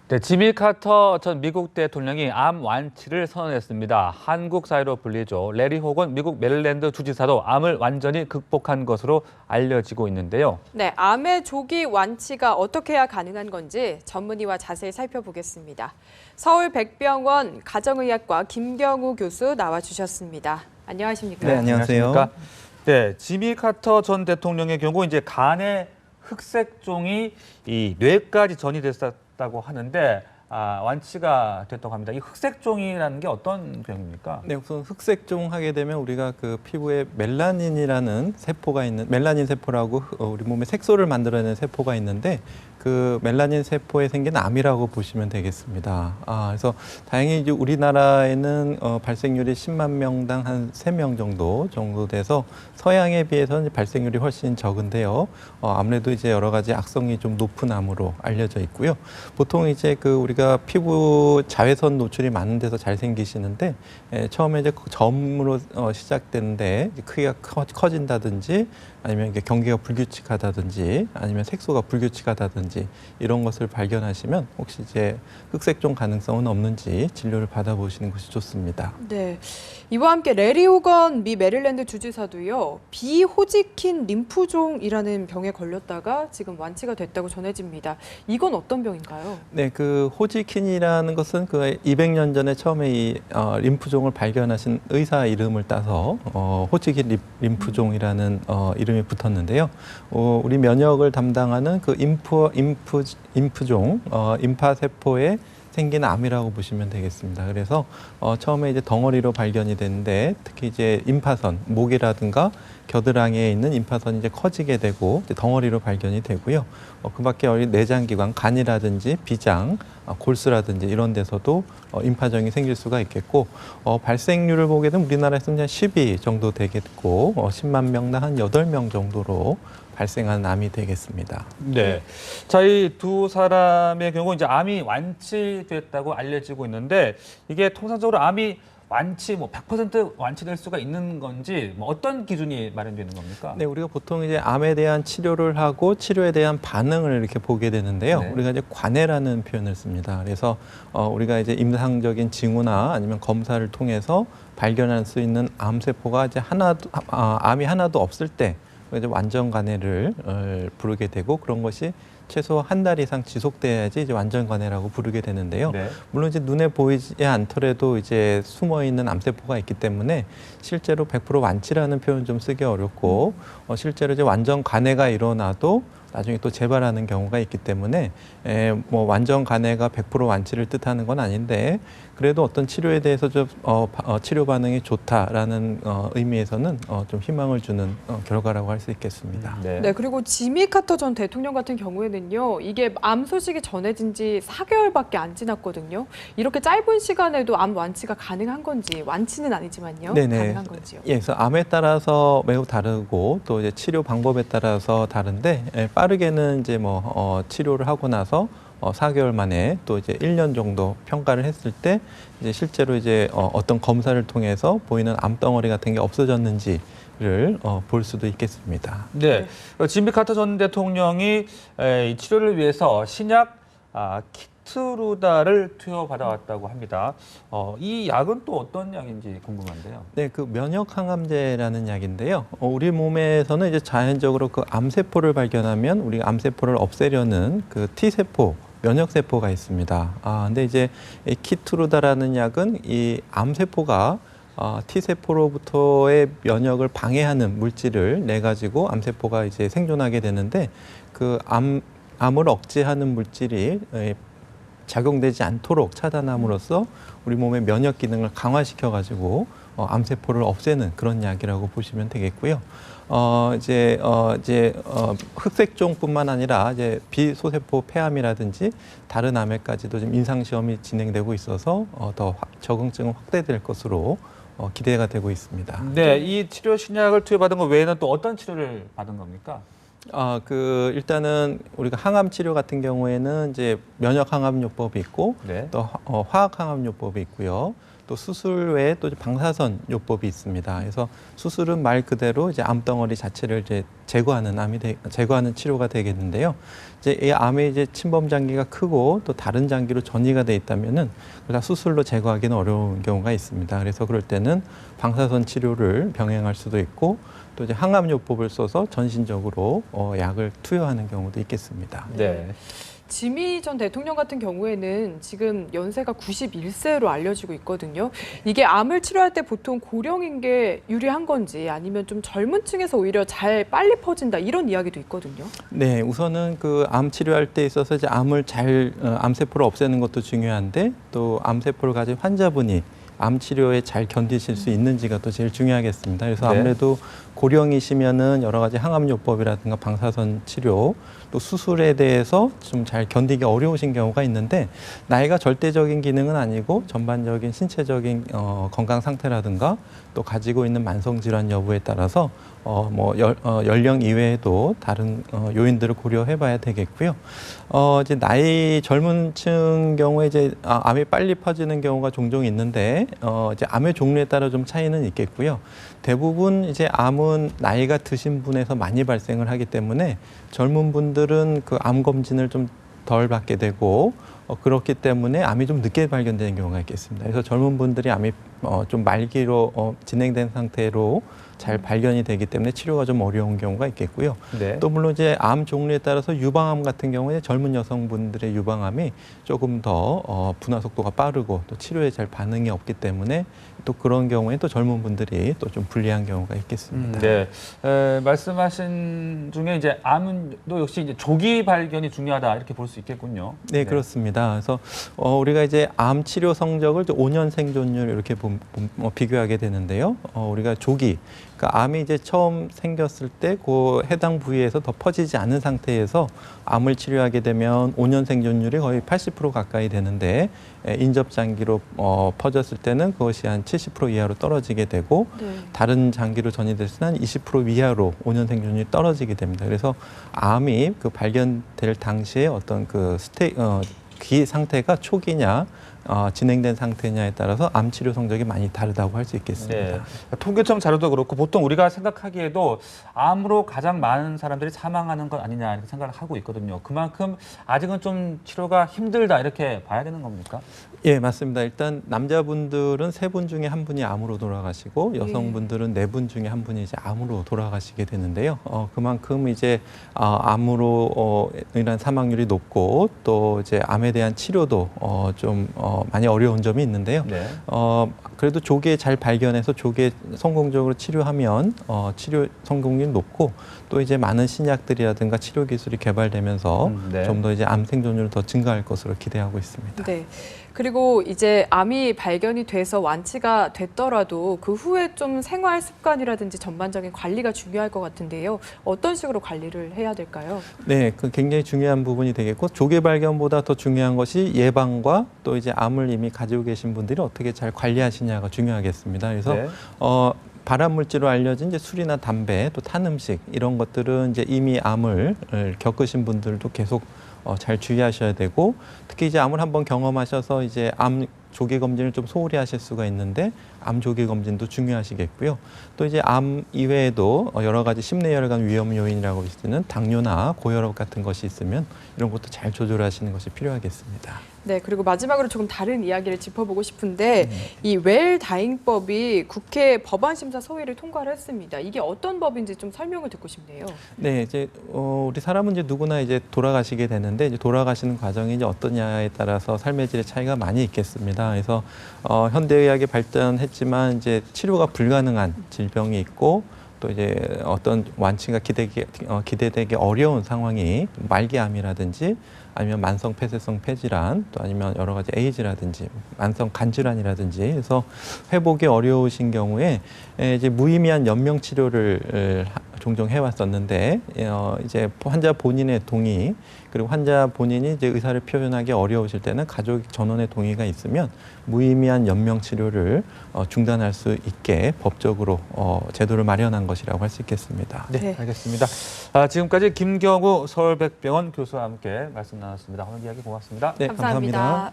네, 지미 카터 전 미국 대통령이 암 완치를 선언했습니다. 한국 사회로 불리죠. 레리 호건 미국 메릴랜드 주지사도 암을 완전히 극복한 것으로 알려지고 있는데요. 네, 암의 조기 완치가 어떻게 해야 가능한 건지 전문의와 자세히 살펴보겠습니다. 서울 백병원 가정의학과 김경우 교수 나와주셨습니다. 안녕하십니까? 네, 안녕하세요. 네, 지미 카터 전 대통령의 경우 이제 간에 흑색종이 이 뇌까지 전이됐다고 하는데 완치가 됐다고 합니다. 이 흑색종이라는 게 어떤 병입니까? 네, 우선 흑색종 하게 되면 우리가 그 피부에 멜라닌이라는 세포가 있는 멜라닌 세포라고 우리 몸에 색소를 만들어내는 세포가 있는데 그 멜라닌 세포에 생긴 암이라고 보시면 되겠습니다. 그래서 다행히 이제 우리나라에는 발생률이 10만 명당 한 3명 정도 돼서 서양에 비해서는 발생률이 훨씬 적은데요. 아무래도 이제 여러 가지 악성이 좀 높은 암으로 알려져 있고요. 보통 이제 그 우리가 피부 자외선 노출이 많은 데서 잘 생기시는데 처음에 이제 점으로 시작되는데 크기가 커진다든지 아니면 이게 경계가 불규칙하다든지 아니면 색소가 불규칙하다든지 이런 것을 발견하시면 혹시 이제 흑색종 가능성은 없는지 진료를 받아보시는 것이 좋습니다. 네, 이와 함께 레리 호건 미 메릴랜드 주지사도요. 비호지킨 림프종이라는 병에 걸렸다가 지금 완치가 됐다고 전해집니다. 이건 어떤 병인가요? 네, 그 호지킨이라는 것은 그 200년 전에 처음에 이 림프종을 발견하신 의사 이름을 따서 호지킨 림프종이라는 이름이 붙었는데요. 우리 면역을 담당하는 그 임프종, 임파세포에 생긴 암이라고 보시면 되겠습니다. 그래서 처음에 이제 덩어리로 발견이 됐는데 특히 이제 임파선, 목이라든가 겨드랑이에 있는 임파선이 이제 커지게 되고 이제 덩어리로 발견이 되고요. 그밖에 내장기관, 간이라든지 비장, 골수라든지 이런 데서도 임파종이 생길 수가 있겠고 발생률을 보게 되면 우리나라에서는 10위 정도 되겠고 10만 명당 한 8명 정도로 발생한 암이 되겠습니다. 네. 자, 이 두 사람의 경우 이제 암이 완치됐다고 알려지고 있는데 이게 통상적으로 암이 완치 100% 완치될 수가 있는 건지 어떤 기준이 마련되는 겁니까? 네, 우리가 보통 이제 암에 대한 치료를 하고 치료에 대한 반응을 이렇게 보게 되는데요. 네. 우리가 우리가 이제 관해라는 표현을 씁니다. 그래서 우리가 이제 임상적인 징후나 아니면 검사를 통해서 발견할 수 있는 암세포가 이제 암이 하나도 없을 때 이제 완전 관해를 부르게 되고 그런 것이 최소 한 달 이상 지속돼야지 이제 완전 관해라고 부르게 되는데요. 네. 물론 이제 눈에 보이지 않더라도 이제 숨어 있는 암세포가 있기 때문에 실제로 100% 완치라는 표현 좀 쓰기 어렵고 실제로 이제 완전 관해가 일어나도 나중에 또 재발하는 경우가 있기 때문에 완전 관해가 100% 완치를 뜻하는 건 아닌데 그래도 어떤 치료에 대해서 좀 치료 반응이 좋다라는 의미에서는 좀 희망을 주는 결과라고 할 수 있겠습니다. 네, 그리고 지미 카터 전 대통령 같은 경우에는요. 이게 암 소식이 전해진 지 4개월밖에 안 지났거든요. 이렇게 짧은 시간에도 암 완치가 가능한 건지 완치는 아니지만요. 네네. 가능한 건지요. 예, 그래서 암에 따라서 매우 다르고 또 이제 치료 방법에 따라서 다른데 빠르게는 이제 치료를 하고 나서 4개월 만에 또 이제 1년 정도 평가를 했을 때 이제 실제로 이제 어떤 검사를 통해서 보이는 암덩어리 같은 게 없어졌는지를 볼 수도 있겠습니다. 네. 지미 카터 전 대통령이 이 치료를 위해서 신약 키트루다를 투여받아왔다고 합니다. 이 약은 또 어떤 약인지 궁금한데요. 네, 그 면역 항암제라는 약인데요. 우리 몸에서는 이제 자연적으로 그 암세포를 발견하면 우리가 암세포를 없애려는 그 T세포, 면역세포가 있습니다. 근데 이제 이 키트루다라는 약은 이 암세포가 T세포로부터의 면역을 방해하는 물질을 내 가지고 암세포가 이제 생존하게 되는데 그 암을 억제하는 물질이 작용되지 않도록 차단함으로써 우리 몸의 면역 기능을 강화시켜 가지고 암세포를 없애는 그런 약이라고 보시면 되겠고요. 이제 흑색종뿐만 아니라 이제 비소세포 폐암이라든지 다른 암에까지도 지금 임상 시험이 진행되고 있어서 더 적응증은 확대될 것으로 기대가 되고 있습니다. 네, 이 치료 신약을 투여받은 것 외에는 또 어떤 치료를 받은 겁니까? 일단은 우리가 항암 치료 같은 경우에는 이제 면역 항암요법이 있고 네. 또 화학 항암요법이 있고요. 또 수술 외에 또 방사선 요법이 있습니다. 그래서 수술은 말 그대로 이제 암덩어리 자체를 이제 제거하는 치료가 되겠는데요. 이제 이 암의 이제 침범 장기가 크고 또 다른 장기로 전이가 돼 있다면은 그다 수술로 제거하기는 어려운 경우가 있습니다. 그래서 그럴 때는 방사선 치료를 병행할 수도 있고 또 이제 항암 요법을 써서 전신적으로 약을 투여하는 경우도 있겠습니다. 네. 지미 전 대통령 같은 경우에는 지금 연세가 91세로 알려지고 있거든요. 이게 암을 치료할 때 보통 고령인 게 유리한 건지 아니면 좀 젊은 층에서 오히려 잘 빨리 퍼진다 이런 이야기도 있거든요. 네, 우선은 그 암 치료할 때 있어서 이제 암세포를 없애는 것도 중요한데 또 암세포를 가진 환자분이 암 치료에 잘 견디실 수 있는지가 또 제일 중요하겠습니다. 그래서 네. 아무래도 고령이시면은 여러 가지 항암요법이라든가 방사선 치료 또 수술에 대해서 좀 잘 견디기 어려우신 경우가 있는데 나이가 절대적인 기능은 아니고 전반적인 신체적인 건강 상태라든가 또 가지고 있는 만성 질환 여부에 따라서 연령 이외에도 다른 요인들을 고려해봐야 되겠고요. 이제 나이 젊은 층 경우에 이제 암이 빨리 퍼지는 경우가 종종 있는데 이제 암의 종류에 따라 좀 차이는 있겠고요. 대부분 이제 암은 나이가 드신 분에서 많이 발생을 하기 때문에 젊은 분들은 그 암 검진을 좀 덜 받게 되고 그렇기 때문에 암이 좀 늦게 발견되는 경우가 있겠습니다. 그래서 젊은 분들이 암이 좀 말기로 진행된 상태로 잘 발견이 되기 때문에 치료가 좀 어려운 경우가 있겠고요. 네. 또 물론 이제 암 종류에 따라서 유방암 같은 경우에 젊은 여성분들의 유방암이 조금 더 분화 속도가 빠르고 또 치료에 잘 반응이 없기 때문에 또 그런 경우에 또 젊은 분들이 또 좀 불리한 경우가 있겠습니다. 네. 말씀하신 중에 이제 암도 역시 이제 조기 발견이 중요하다 이렇게 볼 수 있겠군요. 네, 그렇습니다. 그래서 우리가 이제 암 치료 성적을 5년 생존율 이렇게 비교하게 되는데요. 우리가 조기, 그러니까 암이 이제 처음 생겼을 때 그 해당 부위에서 더 퍼지지 않은 상태에서 암을 치료하게 되면 5년 생존율이 거의 80% 가까이 되는데 인접 장기로 퍼졌을 때는 그것이 한 70% 이하로 떨어지게 되고 네. 다른 다른 장기로 전이됐을 때는 한 20% 이하로 5년 생존율이 떨어지게 됩니다. 그래서 암이 그 발견될 당시에 어떤 그 기 상태가 초기냐 진행된 상태냐에 따라서 암 치료 성적이 많이 다르다고 할 수 있겠습니다. 네. 통계청 자료도 그렇고 보통 우리가 생각하기에도 암으로 가장 많은 사람들이 사망하는 것 아니냐 이렇게 생각을 하고 있거든요. 그만큼 아직은 좀 치료가 힘들다 이렇게 봐야 되는 겁니까? 예, 맞습니다. 일단 남자분들은 3분 중에 1분이 암으로 돌아가시고 여성분들은 4분 중에 1분이 이제 암으로 돌아가시게 되는데요. 그만큼 이제 암으로 인한 사망률이 높고 또 이제 암에 대한 치료도 좀 많이 어려운 점이 있는데요. 네. 그래도 조기에 잘 발견해서 조기에 성공적으로 치료하면 치료 성공률이 높고 또 이제 많은 신약들이라든가 치료 기술이 개발되면서 네. 좀 더 이제 암 생존율이 더 증가할 것으로 기대하고 있습니다. 네. 그리고 이제 암이 발견이 돼서 완치가 됐더라도 그 후에 좀 생활 습관이라든지 전반적인 관리가 중요할 것 같은데요. 어떤 식으로 관리를 해야 될까요? 네, 그 굉장히 중요한 부분이 되겠고 조기 발견보다 더 중요한 것이 예방과 또 이제 암을 이미 가지고 계신 분들이 어떻게 잘 관리하시냐가 중요하겠습니다. 그래서 네. 발암 물질로 알려진 이제 술이나 담배, 또 탄 음식 이런 것들은 이제 이미 암을 겪으신 분들도 계속 잘 주의하셔야 되고 특히 이제 암을 한번 경험하셔서 이제 암 조기 검진을 좀 소홀히 하실 수가 있는데 암 조기 검진도 중요하시겠고요. 또 이제 암 이외에도 여러 가지 심내혈관 위험 요인이라고 있는 당뇨나 고혈압 같은 것이 있으면 이런 것도 잘 조절하시는 것이 필요하겠습니다. 네, 그리고 마지막으로 조금 다른 이야기를 짚어보고 싶은데 이 웰다잉법이 국회 법안심사 소위를 통과를 했습니다. 이게 어떤 법인지 좀 설명을 듣고 싶네요. 네, 이제 우리 사람은 이제 누구나 이제 돌아가시게 되는데 이제 돌아가시는 과정이 이제 어떠냐에 따라서 삶의 질의 차이가 많이 있겠습니다. 그래서 현대의학이 발전했지만 이제 치료가 불가능한 질병이 있고 또 이제 어떤 완치가 기대되기 어려운 상황이 말기암이라든지 아니면 만성 폐쇄성 폐질환 또 아니면 여러 가지 에이즈라든지 만성 간질환이라든지 해서 회복이 어려우신 경우에 이제 무의미한 연명 치료를 종종 해왔었는데 이제 환자 본인의 동의 그리고 환자 본인이 이제 의사를 표현하기 어려우실 때는 가족 전원의 동의가 있으면 무의미한 연명 치료를 중단할 수 있게 법적으로 제도를 마련한 것이라고 할 수 있겠습니다. 네, 네. 알겠습니다. 지금까지 김경우 서울백병원 교수와 함께 말씀 나눴습니다. 오늘 이야기 고맙습니다. 네, 감사합니다.